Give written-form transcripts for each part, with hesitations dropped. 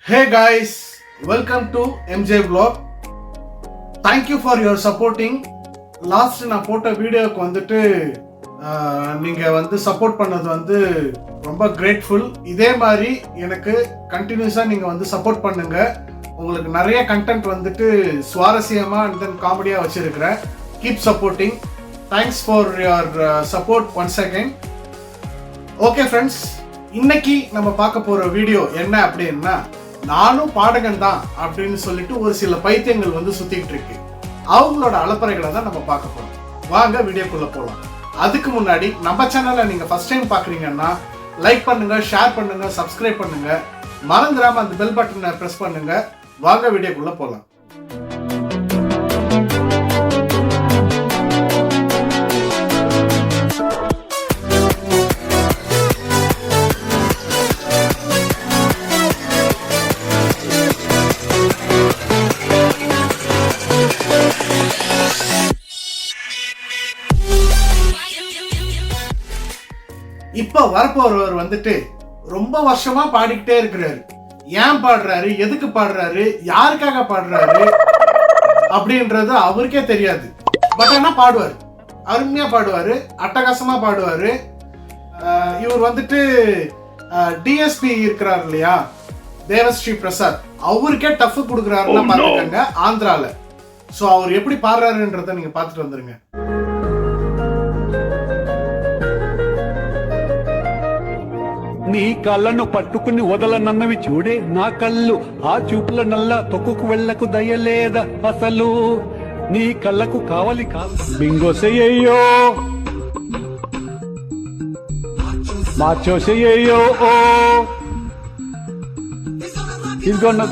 Hey guys, welcome to MJ Vlog. Thank you for your supporting. Last நான் போட்ட வீடியோக்கு வந்துட்டு நீங்கள் வந்து சப்போர்ட் பண்ணது வந்து ரொம்ப கிரேட்ஃபுல். இதே மாதிரி எனக்கு கண்டினியூஸாக நீங்கள் வந்து சப்போர்ட் பண்ணுங்கள். உங்களுக்கு நிறைய கண்டென்ட் வந்துட்டு சுவாரஸ்யமாக அண்ட் தென் காமெடியாக வச்சுருக்கிறேன். Keep supporting. Thanks for your support once again. Okay friends, இன்னைக்கு நம்ம பார்க்க போகிற வீடியோ என்ன அப்படின்னா, நானும் பாடகன் தான் அப்படின்னு சொல்லிட்டு ஒரு சில பைத்தியங்கள் வந்து சுத்திக்கிட்டு இருக்கு. அவங்களோட அலப்பறைகளை தான் நம்ம பார்க்க போறோம். வாங்க வீடியோக்குள்ள போகலாம். அதுக்கு முன்னாடி நம்ம சேனலை நீங்க ஃபர்ஸ்ட் டைம் பாக்குறீங்கன்னா லைக் பண்ணுங்க, ஷேர் பண்ணுங்க, சப்ஸ்கிரைப் பண்ணுங்க. மறந்துடாம அந்த பெல் பட்டனை பிரஸ் பண்ணுங்க. வாங்க வீடியோக்குள்ள போகலாம். இப்ப வரப்போறவர் வந்துட்டு ரொம்ப வருஷமா பாடிக்கிட்டே இருக்கிறாரு. ஏன் பாடுறாரு, எதுக்கு பாடுறாரு, யாருக்காக பாடுறாரு அப்படின்றது அவருக்கே தெரியாது. பட் ஆனா பாடுவாரு, அருமையா பாடுவாரு, அட்டகாசமா பாடுவாரு. இவர் வந்துட்டு டிஎஸ்பி இருக்கிறார் இல்லையா, தேவஸ்ரீ பிரசாத், அவருக்கே டஃப் கொடுக்குறாருன்னா பாத்துக்கங்க ஆந்திரால. சோ அவர் எப்படி பாடுறாருன்றத நீங்க பாத்துட்டு வந்துருங்க. నీ కళ్ళను పట్టుకుని వదలనన్నవి చూడే నా కళ్ళు, ఆ చూపుల నల్ల తొక్కుకు వెళ్ళకు దయలేద అసలు, నీ కళ్ళకు కావాలి బింగోసెయ్యో మార్చోసెయ్యో ఇదిగొన్న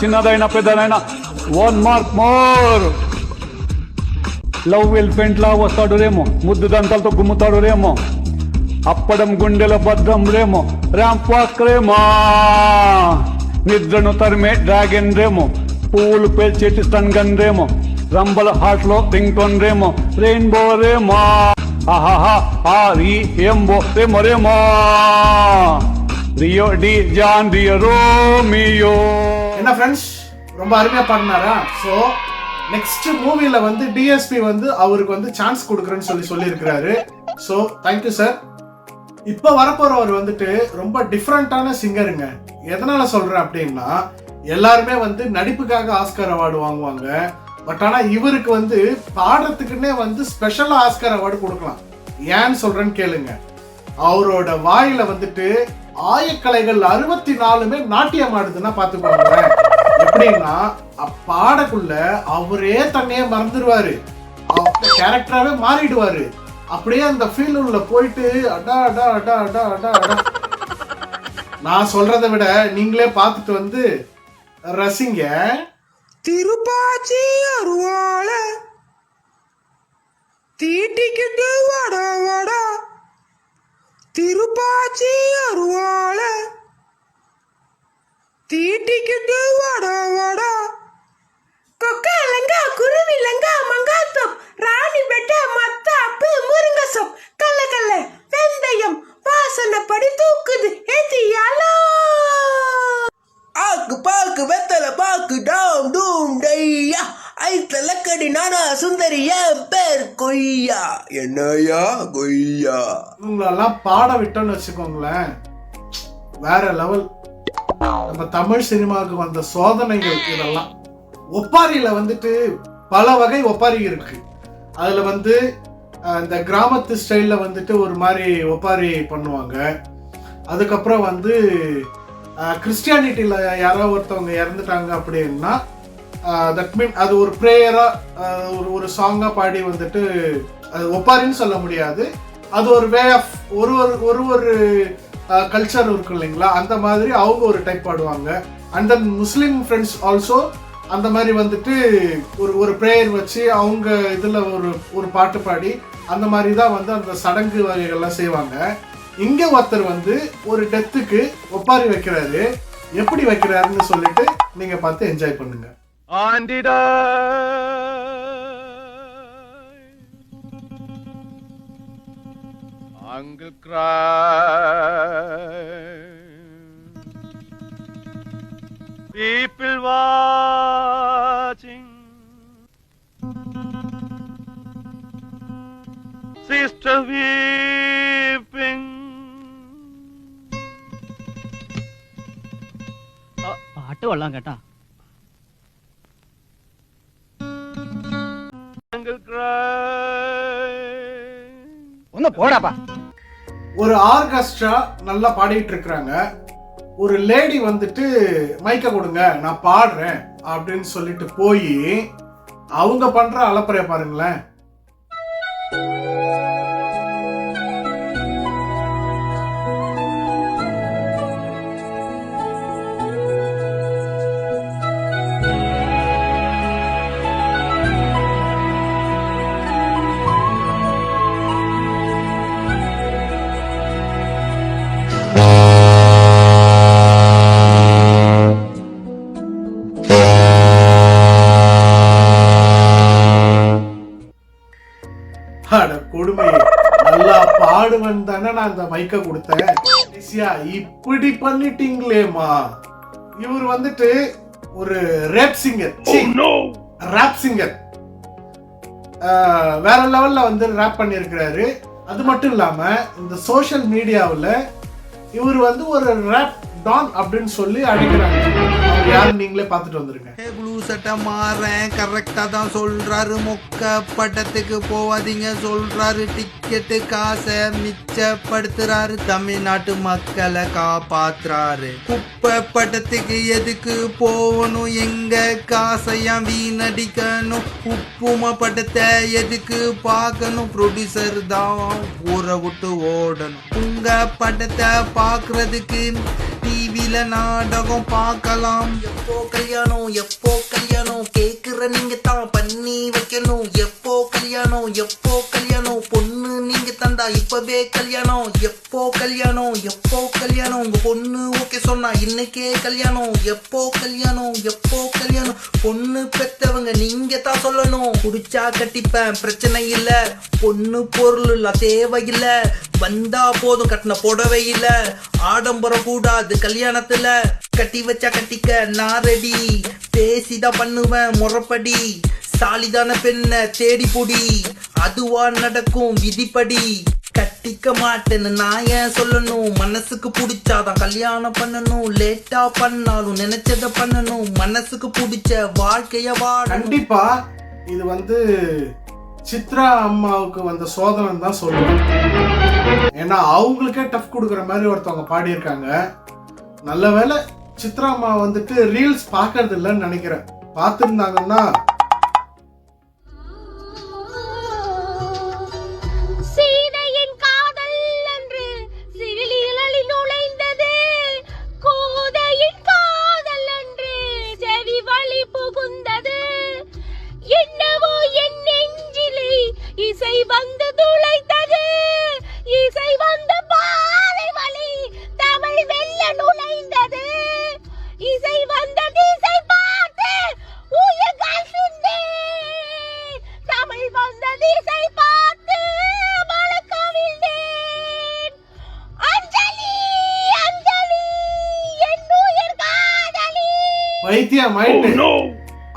చిన్నదైనా పెద్దదైనా 1 మార్క్ మోర్. లవ్ ఎలిఫెంట్ లా వస్తాడు రేమో, ముద్దు దంతాలతో గుమ్ముతాడు రేమో, అప్పడం గుండెల బద్దం రేమో, ర్యాంప్ వాక్ రేమో, నిద్రను తరిమే డ్రాగన్ రేమో, పువ్వులు పేల్చేటి స్టన్ గన్ రేమో, రంబల హార్ట్ లో ring tone Remo, rainbow Remo, ఆహాహా ఆరి ఏంబో Remo Remo, Rio de Janeiro Romeo. என்ன ஃப்ரெண்ட்ஸ், ரொம்ப அருமையா பாடினாரா? ஸோ நெக்ஸ்ட் மூவில வந்து டிஎஸ்பி வந்து அவருக்கு வந்து சான்ஸ் கொடுக்குறேன்னு சொல்லியிருக்கிறாரு. So thank you sir. இப்போ வரப்போறவர் வந்துட்டு ரொம்ப டிஃப்ரெண்டான சிங்கருங்க. எதனால சொல்றேன் அப்படின்னா, எல்லாருமே வந்து நடிப்புக்காக ஆஸ்கர் அவார்டு வாங்குவாங்க. பட் ஆனா இவருக்கு வந்து பாடுறதுக்குன்னே வந்து ஸ்பெஷலா ஆஸ்கர் அவார்டு கொடுக்கலாம். ஏன்னு சொல்றேன்னு கேளுங்க. அவரோட வாயில வந்துட்டு ஆயக்கலைகள் 64 நாட்டியம் ஆடுதுன்னா பாத்துக்கோங்க. எப்படின்னா பாடக்குள்ள அவரே தன்னையே மறந்துடுவாரு, கேரக்டராவே மாறிடுவாரு. அப்படியே அந்த ஃபீல் உள்ள போயிட்டு அடா அடா அடா அடா அடா அடா. நான் சொல்றதை விட நீங்களே பார்த்துட்டு வந்து ரசிங்க. திருப்பாச்சி அருவாள தீட்டிக்கிட்டு வட வட, திருப்பாச்சி அருவாள தீட்டிக்கிட்டு வட வட, கொக்கா லங்கா குருவி லங்கா மங்காத்தம் ராணி பெட்ட மத்தாப்பு முருங்கசம் கல்ல கல்ல வெந்தயம் வாசனைப்படி தூக்குது ஏத்தியாலோ, ஆக்கு பாக்கு வெத்தல பாக்கு டாம் டூம் டையா, ஐத்த லக்கடி நானா சுந்தரியா பேர் கொய்யா, என்னையா கொய்யா. உங்களெல்லாம் பாட விட்டோன்னு வச்சுக்கோங்களேன், வேற லெவல். நம்ம தமிழ் சினிமாவுக்கு வந்த சோதனைகள் இதெல்லாம். ஒப்பாரியில வந்துட்டு பல வகை ஒப்பாரி இருக்கு. அதுல வந்து இந்த கிராமத்து ஸ்டைல்ல வந்துட்டு ஒரு மாதிரி ஒப்பாரி பண்ணுவாங்க. அதுக்கப்புறம் வந்து கிறிஸ்டியானிட்டியில யாரோ ஒருத்தவங்க இறந்துட்டாங்க அப்படின்னா தட் மீன் அது ஒரு ப்ரேயரா ஒரு சாங்கா பாடி வந்துட்டு அது ஒப்பாரின்னு சொல்ல முடியாது. அது ஒரு வே ஆஃப் ஒரு கல்ச்சர் இருக்கு இல்லைங்களா, அந்த மாதிரி அவங்க ஒரு டைப் பாடுவாங்க. And then Muslim friends also அந்த மாதிரி வந்துட்டு ஒரு ப்ரேயர் வச்சு அவங்க இதில் ஒரு பாட்டு பாடி அந்த மாதிரி தான் வந்து அந்த சடங்கு வகைகள்லாம் செய்வாங்க. இங்கே ஒருத்தர் வந்து ஒரு டெத்துக்கு ஒப்பாரி வைக்கிறாரு. எப்படி வைக்கிறாருன்னு சொல்லிட்டு நீங்க பார்த்து என்ஜாய் பண்ணுங்க. Uncle cry People watching. Sister weeping. പാട്ട് കൊള്ളാം കേട്ടാ. Uncle cry. ഒന്ന് പോടാപ്പா. ஒரு ஆர்கெஸ்ட்ரா நல்லா பாடிட்டு இருக்கிறாங்க. ஒரு லேடி வந்துட்டு மைக்க கொடுங்க நான் பாடுறேன் அப்படின்னு சொல்லிட்டு போய் அவங்க பண்ற அலப்பறைய பாருங்களேன். கொடுமை, நல்லா பாடுவன் தானே நான் அந்த மைக்க கொடுத்தேன். இப்படி பண்ணிட்டீங்களேமா. இவர் வந்துட்டு ஒரு ரேப் சிங்கர், ராப் சிங்கர், வேற லெவல்ல வந்து ரேப் பண்ணிருக்கிறாரு. அது மட்டும் இல்லாம இந்த சோசியல் மீடியாவுல இவர் வந்து ஒரு ரேப் டான் அப்படின்னு சொல்லி அழைக்கிறாங்க. யாரும் நீங்களே பார்த்துட்டு வந்துருங்க. ப்ளூ சட்டை மாறேன் கரெக்டா தான் சொல்றாரு. மொக்க படத்துக்கு போவாதீங்க சொல்றாரு. டிக்கெட்டு காசை மிச்சப்படுத்துறாரு. தமிழ்நாட்டு மக்களை காப்பாத்துறாரு. குப்பை படத்துக்கு எதுக்கு போகணும்? எங்க காசையாம் வீணடிக்கணும்? உப்புமா படத்தை எதுக்கு பார்க்கணும்? ப்ரொடியூசர் தான் ஊரை விட்டு ஓடணும். உங்க படத்தை பார்க்கறதுக்கு டிவில நாடகம் பார்க்கலாம். எப்போ கல்யாணம் எப்போ கல்யாணம் கேக்குற நீங்க தான் பண்ணி வைக்கணும். எப்போ கல்யாணம் எப்போ கல்யாணம் பொண்ணு நீங்க தந்தா இப்பவே கல்யாணம். எப்போ கல்யாணம் எப்போ கல்யாணம் உங்க பொண்ணு ஓகே சொன்னா இன்னைக்கே கல்யாணம். எப்போ கல்யாணம் எப்போ கல்யாணம் பொண்ணு பெத்தவங்க நீங்க தான் சொல்லணும். குடிச்சா கட்டிப்பேன் பிரச்சனை இல்ல. பொண்ணு பொருள் இல்ல தேவையில்ல. வந்தா போதும் கட்டின புடவை இல்ல. ஆடம்பரம் கூடாது கல்யாணத்துல. கட்டி வச்சா கட்டிக்க நான் ரெடி. பேசிதான் பண்ணுவேன் முறப்படி. சாலிதான பெண்ண தேடி பொடி. அதுவா நடக்கும் விதிப்படி. கட்டிக்க மாட்டேன்னு நான் ஏன் சொல்லணும்? மனசுக்கு பிடிச்சாதான் கல்யாணம் பண்ணணும். லேட்டா பண்ணாலும் நினைச்சத பண்ணணும். மனசுக்கு பிடிச்ச வாழ்க்கைய வாழ. கண்டிப்பா இது வந்து சித்ரா அம்மாவுக்கு வந்த சோதனை தான் சொல்லுவேன். ஏன்னா அவங்களுக்கே டஃப் கொடுக்குற மாதிரி ஒருத்தவங்க பாடியிருக்காங்க. நல்ல வேளை சித்ரா அம்மா வந்துட்டு ரீல்ஸ் பார்க்கறது இல்லைன்னு நினைக்கிறேன். பார்த்துருந்தாங்கன்னா இசை வந்து துளைத்தது. இசை வந்த பாறை வழி தமிழ் வெல்ல நுழைந்தது. இசை வந்த திசை பார்த்து உயிர் கசிந்தேன். தமிழ் வந்த திசை பார்த்து மலக்கவிழ்ந்தேன். அஞ்சலி அஞ்சலி என் உயிர் காதலி. வைத்தியம் ஆயிட்டு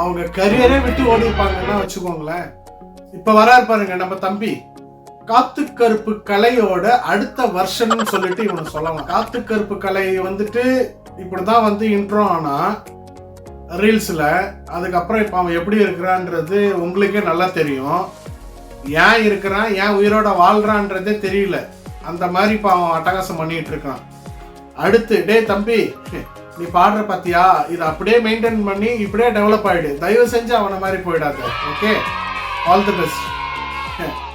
அவங்க கரியரே விட்டு ஓடிப்பாங்கன்னா வச்சுக்கோங்களேன். இப்ப வராரு பாருங்க நம்ம தம்பி. காத்து கருப்பு கலையோட அடுத்த வருஷம்னு சொல்லிட்டு இவனை சொல்லலாம். காத்து கருப்பு கலை வந்துட்டு இப்படிதான் வந்து இன்ட்ரோ ஆனா ரீல்ஸ்ல. அதுக்கப்புறம் இப்ப அவன் எப்படி இருக்கிறான்றது உங்களுக்கே நல்லா தெரியும். ஏன் இருக்கிறான் ஏன் உயிரோட வாழ்றான்றதே தெரியல. அந்த மாதிரி இப்ப அவன் அட்டகாசம் பண்ணிட்டு இருக்கான். அடுத்து டே தம்பி நீ பாடுற பாத்தியா, இதை அப்படியே மெயின்டைன் பண்ணி இப்படியே டெவலப் ஆயிடு. தயவு செஞ்சு அவனை மாதிரி போயிடாத. Okay, all the best.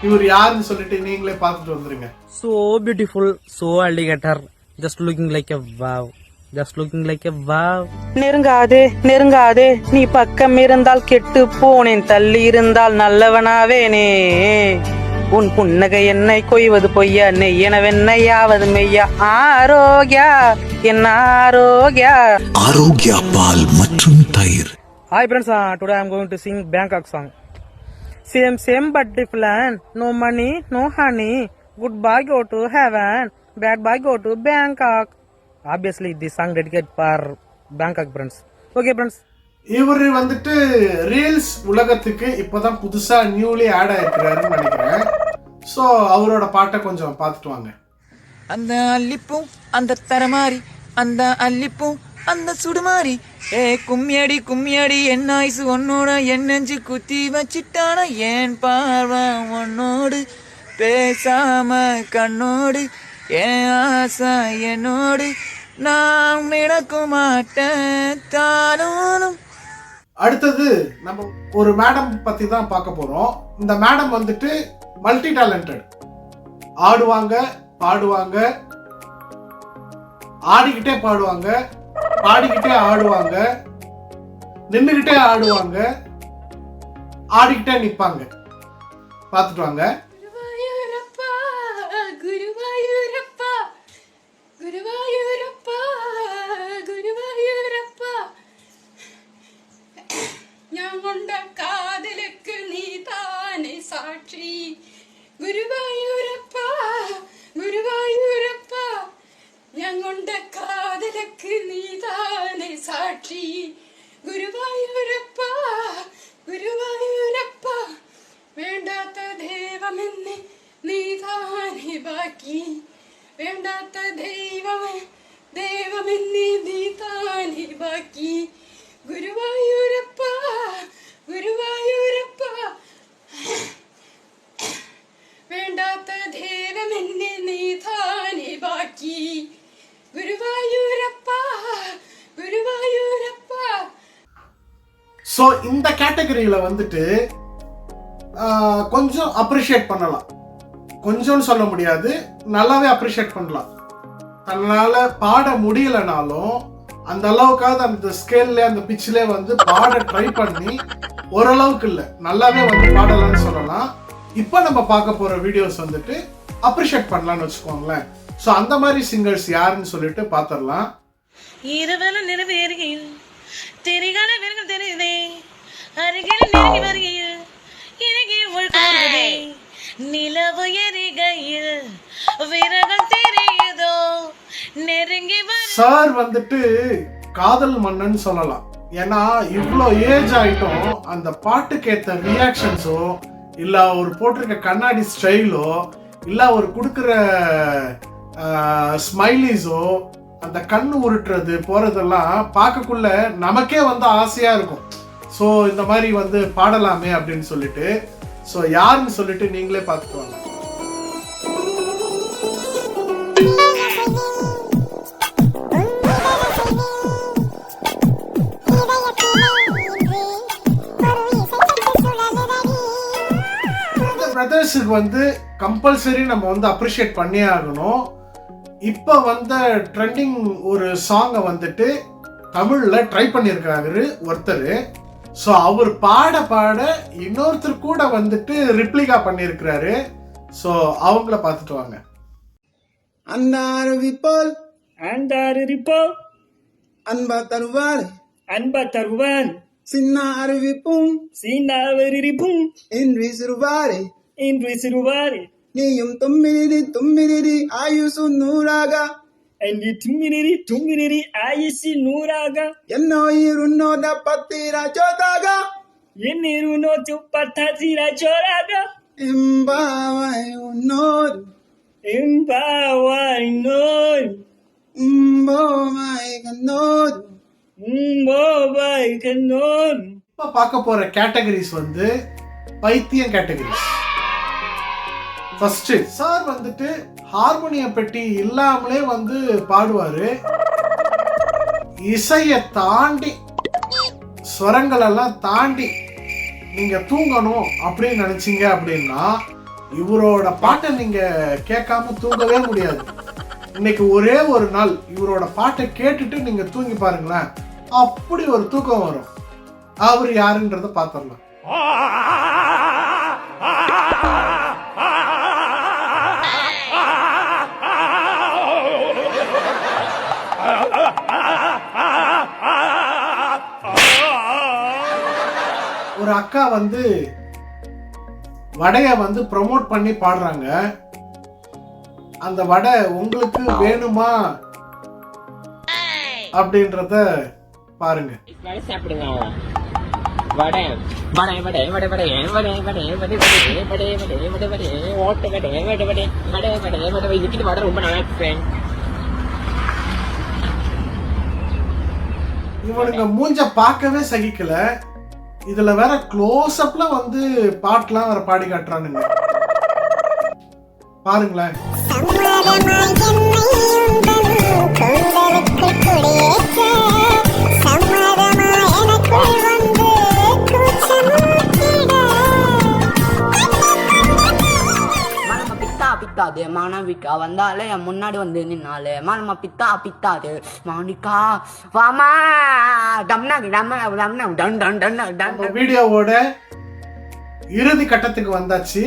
இவர் யாருன்னு சொல்லிட்டு நீங்களே பார்த்துட்டு வந்துருங்க. So beautiful, so alligator, just looking like a wow, just looking like a wow. நெருங்காதே நெருங்காதே நீ பக்கம் இருந்தால் கெட்டு போனேன். தள்ளி இருந்தால் நல்லவனாவேனே. உன் புன்னகை என்னை கொய்வது பொய்யா நெய்யனவென்னையாவது மெய்யா. ஆரோக்கியா என்ன ஆரோக்கியா. ஆரோக்கியா பால் மற்றும் தயிர். Hi friends, today I am going to sing Bangkok song. Same but different. No money, no honey. Goodbye go to heaven. Bad bye go to Bangkok. Obviously this song dedicated for Bangkok friends. Okay friends. இவர் வந்துட்டு reels உலகத்துக்கு இப்போதான் புதுசா newly add ஆயிருக்கிறாருன்னு நினைக்கிறேன். So அவரோட பாட்டை கொஞ்சம் பார்த்துட்டு வாங்க. அந்த அள்ளிப்பும் அந்த தரமாரி, அந்த அள்ளிப்பும் அந்த சுடுமாரி, ஏ கும்மியடி கும்மியடி என் ஆயுசு உன்னோட என் நெஞ்சு குத்தி வச்சிட்டான, ஏன் பார்வை உன்னோடு பேசாம கண்ணோடு, என் ஆசை என்னோடு நான் நடக்க மாட்டேன் தானும். அடுத்தது நம்ம ஒரு மேடம் பத்தி தான் பார்க்க போறோம். இந்த மேடம் வந்துட்டு மல்டி டேலண்டட். ஆடுவாங்க, பாடுவாங்க, ஆடிக்கிட்டே பாடுவாங்க, பாடிக்கிட்டே ஆடுவாங்க, நின்னுகிட்டே ஆடுவாங்க, ஆடிக்கிட்டே நிப்பாங்க. பார்த்துட்டு வாங்க. குருவாயூரப்பா குருவாயூரப்பா குருவாயூரப்பா குருவாயூரப்பா, நான் கொண்ட காதலுக்கு நீதானே சாட்சி. குருவாயூரப்பா குருவாயூரப்பா, நான் கொண்ட காதலுக்கு நீதானே சாட்சி. குருவாயூரப்பா குருவாயூரப்பா, வேண்டாத்த தெய்வம் என்ன நீதானே பாக்கி. வேண்டாத்த தெய்வமே தெய்வம் என்ன நீதானே பாக்கி. குருவாயூரப்பா குருவாயூரப்பா, வேண்டாத்த தெய்வம் என்ன நீதானே பாக்கி. குருவாயூரப்பா குருவாயூரப்பா. ஸோ இந்த கேட்டகரியில வந்துட்டு கொஞ்சம் அப்ரிஷியேட் பண்ணலாம். கொஞ்சம்னு சொல்ல முடியாது, நல்லாவே அப்ரிஷியேட் பண்ணலாம். தன்னால பாட முடியலனாலும் அந்த அளவுக்காவது அந்த ஸ்கேல்ல அந்த பிச்சிலே வந்து பாட ட்ரை பண்ணி ஓரளவுக்கு இல்லை நல்லாவே வந்து பாடலாம்னு சொல்லலாம். இப்போ நம்ம பார்க்க போற வீடியோஸ் வந்துட்டு அப்ரிஷியேட் பண்ணலாம்னு வச்சுக்கோங்களேன். ஸோ அந்த மாதிரி சிங்கர்ஸ் யாருன்னு சொல்லிட்டு பார்த்துடலாம். இரவல நிறைவேறுகையில் தெரிகால விரங்கள் தெரியுதே, அருகில் நெருங்கி வருகையில் இறகி உள்காருதே, நிலவு எரிகையில் விரகள் தெரியுதோ நெருங்கி சார் வந்துட்டு காதல் மன்னன் சொல்லலாம். ஏன்னா இவ்வளோ ஏஜ் ஆயிட்டும் அந்த பாட்டுக்கு ஏற்ற ரியாக்ஷன்ஸோ இல்ல ஒரு போட்டிருக்க கண்ணாடி ஸ்டைலோ இல்ல ஒரு கொடுக்குற ஸ்மைலிஸோ அந்த கண்ணு உருட்டுறது போறதெல்லாம் பார்க்கக்குள்ள நமக்கே வந்து ஆசையா இருக்கும். ஸோ இந்த மாதிரி வந்து பாடலாமே அப்படின்னு சொல்லிட்டு. ஸோ யாருன்னு சொல்லிட்டு நீங்களே பார்த்துட்டு வாங்க. பிரதர்ஸுக்கு வந்து கம்பல்சரி நம்ம வந்து அப்ரிஷியேட் பண்ணியே ஆகணும். இப்போ வந்த ட்ரெண்டிங் ஒரு சாங்கை வந்துட்டு தமிழ்ல ட்ரை பண்ணியிருக்காரு ஒருத்தர். ஸோ அவர் பாட பாட இன்னொருத்தர் கூட வந்துட்டு ரிப்ளிகா பண்ணியிருக்கிறாரு. ஸோ அவங்கள பார்த்துட்டு வாங்க. அந்த அறிவிப்போல் அந்த அறிவிப்போல் அன்பா தருவார் அன்பா தருவான், சின்ன அறிவிப்பும் சீனாவரிப்பும் இன்றி சிறுவாரே இன்று சிறுவாரி, நீயும் தும்மிரிரி ஆயுசு நூறாக, என்று தும்மிரி ஆயுசி நூறாக, என்னோயிர் உன்னோட பத்திர ஜோதாக, எண்ணீர் நோட்டு பத்தாசிர ஜோராக, எம்பாவாய் உன்னோடு எம்பாவாய் நோய் உம்போவாய் கண்ணோடு உம்போவாய் கண்ணோன். இப்போ பார்க்க போற கேட்டகரிஸ் வந்து பைத்தியம் கேட்டகரிஸ். ஃபர்ஸ்ட் சார் வந்துட்டு ஹார்மோனியம் பெட்டி இல்லாமலே வந்து பாடுவாரு. இசையை தாண்டி ஸ்வரங்கள் எல்லாம் தாண்டி நீங்க தூங்கணும் அப்படின்னு நினைச்சீங்க அப்படின்னா இவரோட பாட்டை நீங்க கேட்காம தூங்கவே முடியாது. இன்னைக்கு ஒரே ஒரு நாள் இவரோட பாட்டை கேட்டுட்டு நீங்க தூங்கி பாருங்களேன், அப்படி ஒரு தூக்கம் வரும். அவர் யாருன்றத பாத்திரலாம். ஒரு அக்கா வந்து வடையை வந்து ப்ரொமோட் பண்ணி பாடுறாங்க. அந்த வடை உங்களுக்கு வேணுமா அப்படின்றத பாருங்க. இவனுங்க மூஞ்ச பார்க்கவே சகிக்கல. இதுல வேற க்ளோஸ் அப்ல வந்து பாட்டுலாம் வேற பாடி காட்டுறானுங்க. பாருங்களேன். பித்தாது மாணவிகா வந்தாலே என் முன்னாடி வந்து நின்னாலே மானமா பித்தாது மாணிக்கா வாமா வீடியோவோட இறுதி கட்டத்துக்கு வந்தாச்சு.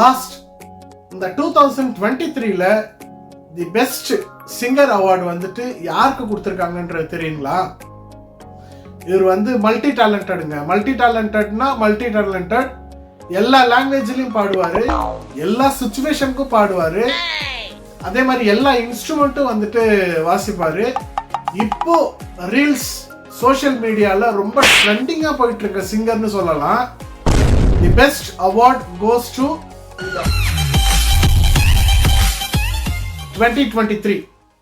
லாஸ்ட் இந்த 2023ல தி பெஸ்ட் சிங்கர் அவார்டு வந்துட்டு யாருக்கு கொடுத்துருக்காங்கன்றது தெரியுங்களா? இவர் வந்து மல்டி டேலண்டடுங்க. மல்டி டேலண்டட் எல்லா லாங்குவேஜ்லயும் பாடுவாரு, எல்லா சிச்சுவேஷனுக்கும் பாடுவாரு, அதே மாதிரி எல்லா இன்ஸ்ட்ருமெண்ட்டும் வந்துட்டு வாசிப்பாரு. இப்போ ரீல்ஸ் சோஷியல் மீடியால ரொம்ப ட்ரெண்டிங்கா போயிட்டு இருக்க சிங்கர்னு சொல்லலாம். The best award goes to 2023.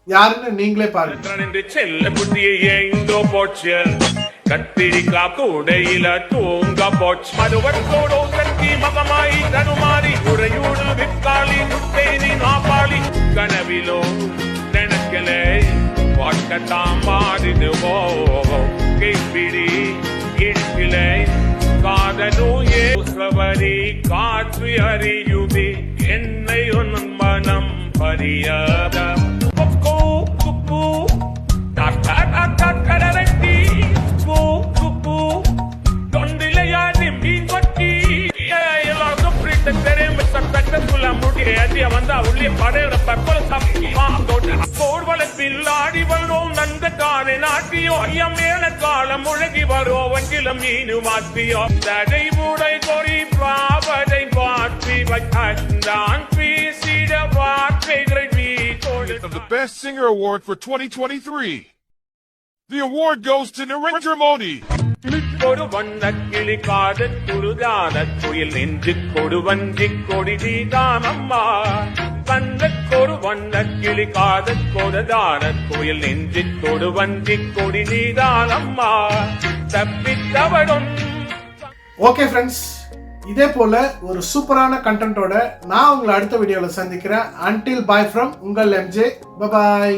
யாருன்னு நீங்களே பாருங்க. செல்ல புத்தியே இந்தோ போச்சு கத்திரிக்கா கூடையில தூங்க போச்சு மதுவத்தோடோ கத்தி மகமாயி தனுமாறி உரையோடு விற்காலி குத்தேரி நாப்பாளி கனவிலோ நினைக்கலே வாட்டத்தான் மாறிடுவோ கைப்பிடி இடுக்கிலே காதலூயே சவரி காற்று அறியுதே என்னை உன் மனம் பறியாத குக்கு குக்கு கடரட்டி குக்கு தொண்டிலையாடி மீன் கொட்டி எல்லாருக்கும் பிடித்த தெரியும் சட்டக்குள்ள முடிய வந்தா உள்ளே படையிட பற்பல கோர்வளத்தில் ஆடி வரும் நந்த காலை நாட்டியோ ஐயம் மேல காலம் முழகி வரோ வங்கிலம் மீனு மாத்தியோ தடை மூடை கொறி பாவடை பாற்றி வைத்தான் பேசிட வார்த்தைகளை of the Best Singer Award for 2023. The award goes to Narendra Modi. ஒரு வண்ண கிளி காதல் துருதான குயில் நெஞ்சு கொடு வஞ்சி கொடி நீதானம்மா கண்ணக்கொரு வண்ண கிளி காதல் கொடுதான குயில் நெஞ்சு கொடு வஞ்சி கொடி நீதானம்மா தப்பித்தவடும். ஓகே ஃப்ரெண்ட்ஸ், இதே போல ஒரு சூப்பரான கண்டென்ட்டோட நான் உங்களை அடுத்த வீடியோல சந்திக்கிறேன். until bye from உங்கள் MJ. bye bye.